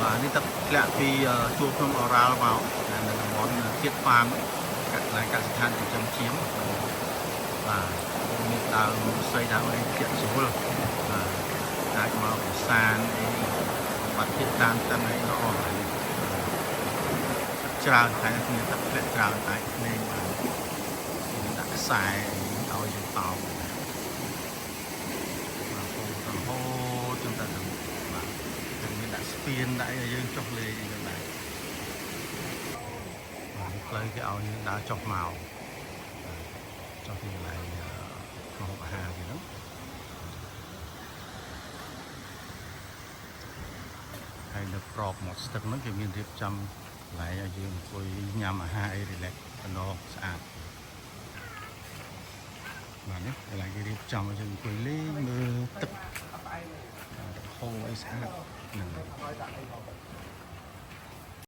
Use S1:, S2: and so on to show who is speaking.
S1: vàនេះទឹកធ្លាក់ពីជួរភ្នំអូរ៉ាល់មកនៅតំបន់ជាតិហ្វាមកសិដ្ឋានចិញ្ចឹមចៀមបាទមានដើមស្រីដើមអីជាក់ស្រួលបាទអាចមកពិសានអីបាត់ជាតិតាមទាំងអីល្អហើយច្រើនតែគ្នាទឹកធ្លាក់ច្រើនតែគ្នាបាទដាក់ខ្សែឲ្យយើងតោបបាទហូរចង់តែបាទមានដាក់ស្ពានដាក់ឲ្យយើងចុះលេងអីហ្នឹងដែរបាទផ្លូវគេឲ្យយើងដើរចុះមកចុះពីកន្លែងម្ហូបអាហារគេហ្នឹងហើយនៅក្របមាត់ស្ទឹងហ្នឹងគេមានរៀបចំកន្លែងឲ្យយើងអង្គុយញ៉ាំអាហារអី relax បណ្ដោះស្អាតបាទនេះកន្លែងគេរៀបចំឲ្យយើងអង្គុយលេងមើលទឹកហូរអីស្អាតហ្នឹង